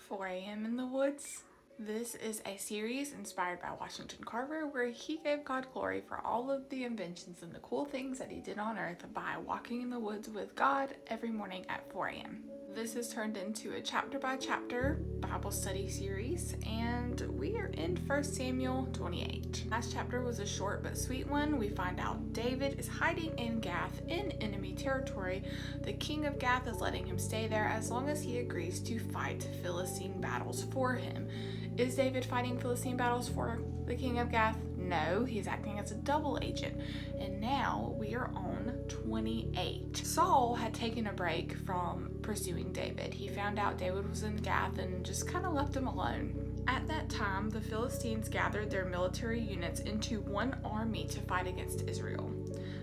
4 a.m. in the Woods. This is a series inspired by Washington Carver where he gave God glory for all of the inventions and the cool things that he did on earth by walking in the woods with God every morning at 4 a.m. This is turned into a chapter by chapter Bible study series, and we are in 1 Samuel 28. Last chapter was a short but sweet one. We find out David is hiding in Gath in enemy territory. The king of Gath is letting him stay there as long as he agrees to fight Philistine battles for him. Is David fighting Philistine battles for the king of Gath? No, he's acting as a double agent. And now we are on 28. Saul had taken a break from pursuing David. He found out David was in Gath and just kind of left him alone. At that time, the Philistines gathered their military units into one army to fight against Israel.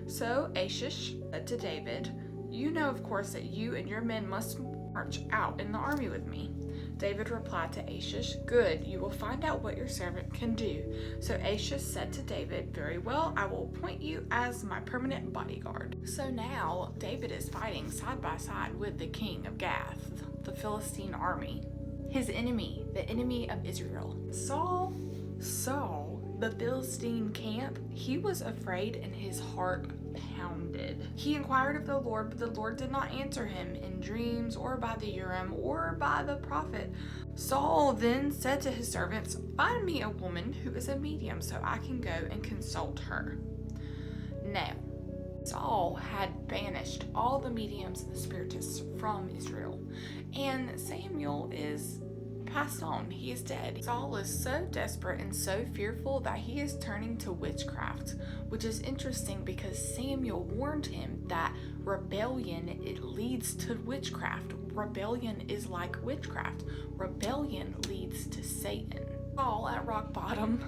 So Achish said to David, "You know, of course, that you and your men must march out in the army with me." David replied to Achish, "Good, you will find out what your servant can do." So Achish said to David, "Very well, I will appoint you as my permanent bodyguard." So now David is fighting side by side with the king of Gath, the Philistine army, his enemy, the enemy of Israel. Saul saw the Philistine camp. He was afraid and his heart pounded. He inquired of the Lord, but the Lord did not answer him in dreams or by the Urim or by the prophet. Saul then said to his servants, "Find me a woman who is a medium so I can go and consult her." Now, Saul had banished all the mediums and the spiritists from Israel, and Samuel is passed on. He is dead. Saul is so desperate and so fearful that he is turning to witchcraft, which is interesting because Samuel warned him that rebellion, it leads to witchcraft. Rebellion is like witchcraft. Rebellion leads to Satan. Saul at rock bottom.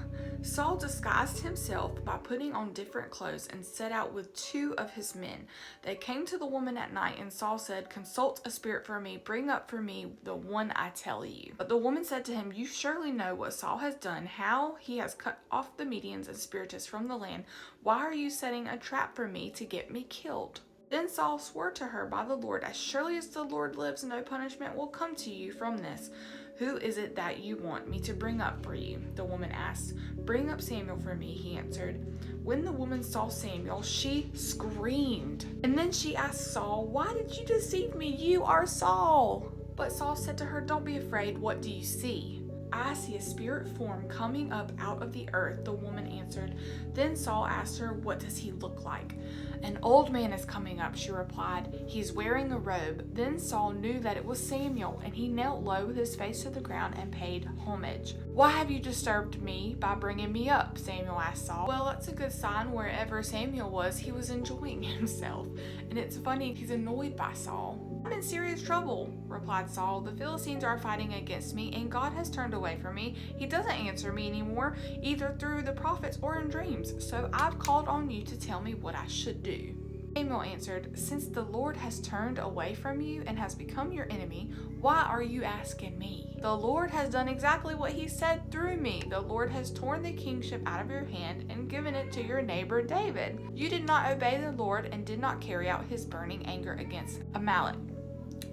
Saul disguised himself by putting on different clothes and set out with 2 of his men. They came to the woman at night, and Saul said, "Consult a spirit for me, bring up for me the one I tell you." But the woman said to him, "You surely know what Saul has done, how he has cut off the mediums and spiritists from the land. Why are you setting a trap for me to get me killed?" Then Saul swore to her by the Lord, "As surely as the Lord lives, no punishment will come to you from this. Who is it that you want me to bring up for you?" The woman asked. "Bring up Samuel for me," he answered. When the woman saw Samuel, she screamed. And then she asked Saul, "Why did you deceive me? You are Saul." But Saul said to her, "Don't be afraid. What do you see?" "I see a spirit form coming up out of the earth," the woman answered. Then Saul asked her, "What does he look like?" "An old man is coming up," she replied. "He's wearing a robe." Then Saul knew that it was Samuel, and he knelt low with his face to the ground and paid homage. "Why have you disturbed me by bringing me up?" Samuel asked Saul. Well, that's a good sign. Wherever Samuel was, he was enjoying himself. And it's funny, he's annoyed by Saul. "I'm in serious trouble," replied Saul. "The Philistines are fighting against me, and God has turned away from me. He doesn't answer me anymore, either through the prophets or in dreams. So I've called on you to tell me what I should do." Samuel answered, "Since the Lord has turned away from you and has become your enemy, why are you asking me? The Lord has done exactly what he said through me. The Lord has torn the kingship out of your hand and given it to your neighbor David. You did not obey the Lord and did not carry out his burning anger against Amalek.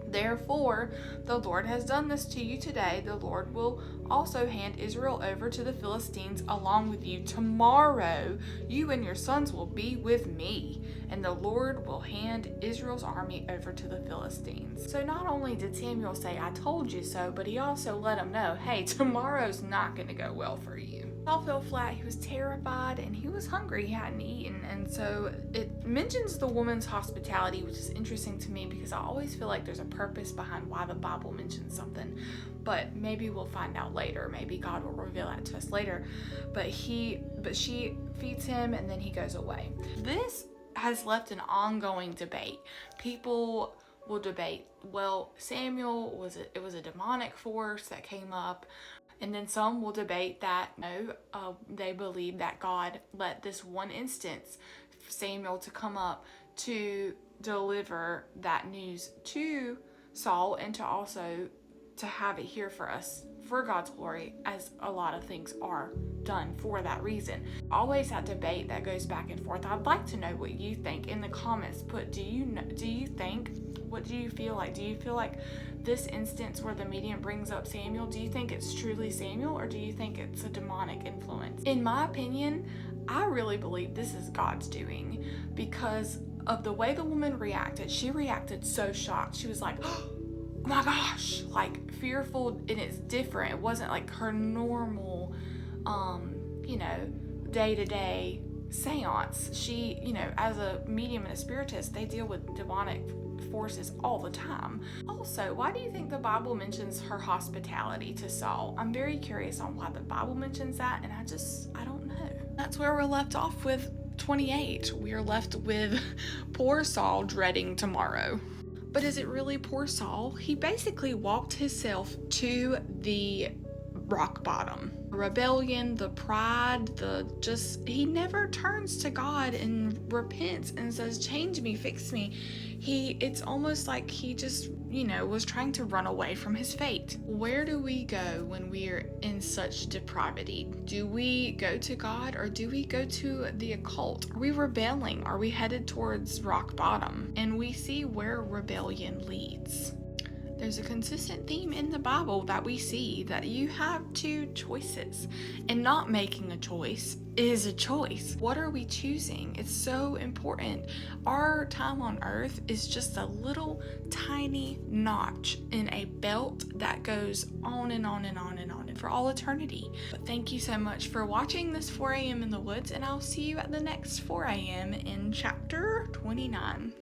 Therefore, the Lord has done this to you today. The Lord will also hand Israel over to the Philistines along with you. Tomorrow, you and your sons will be with me, and the Lord will hand Israel's army over to the Philistines." So not only did Samuel say, "I told you so," but he also let him know, hey, tomorrow's not going to go well for you. Saul fell flat. He was terrified and he was hungry. He hadn't eaten. And so it mentions the woman's hospitality, which is interesting to me because I always feel like there's a purpose behind why the Bible mentions something. But maybe we'll find out later. Maybe God will reveal that to us later. But she feeds him and then he goes away. This has left an ongoing debate. People will debate, well, Samuel was a demonic force that came up. And then some will debate that no, they believe that God let this one instance, Samuel, to come up to deliver that news to Saul and to also to have it here for us for God's glory, as a lot of things are done for that reason. Always that debate that goes back and forth. I'd like to know what you think in the comments. What do you feel like? Do you feel like this instance where the medium brings up Samuel, do you think it's truly Samuel, or do you think it's a demonic influence? In my opinion, I really believe this is God's doing, because of the way the woman reacted. She reacted so shocked. She was like, oh my gosh, like fearful, and it's different. It wasn't like her normal, day-to-day seance. She, as a medium and a spiritist, they deal with demonic forces all the time. Also, why do you think the Bible mentions her hospitality to Saul? I'm very curious on why the Bible mentions that, and I don't know. That's where we're left off with 28. We are left with poor Saul dreading tomorrow. But is it really poor Saul? He basically walked himself to the rock bottom. The rebellion, the pride, he never turns to God and repents and says, change me, fix me. It's almost like he just, was trying to run away from his fate. Where do we go when we're in such depravity? Do we go to God, or do we go to the occult? Are we rebelling? Are we headed towards rock bottom? And we see where rebellion leads. There's a consistent theme in the Bible that we see that you have two choices, and not making a choice is a choice. What are we choosing? It's so important. Our time on earth is just a little tiny notch in a belt that goes on and on and on and on and for all eternity. But thank you so much for watching this 4 a.m. in the woods, and I'll see you at the next 4 a.m. in chapter 29.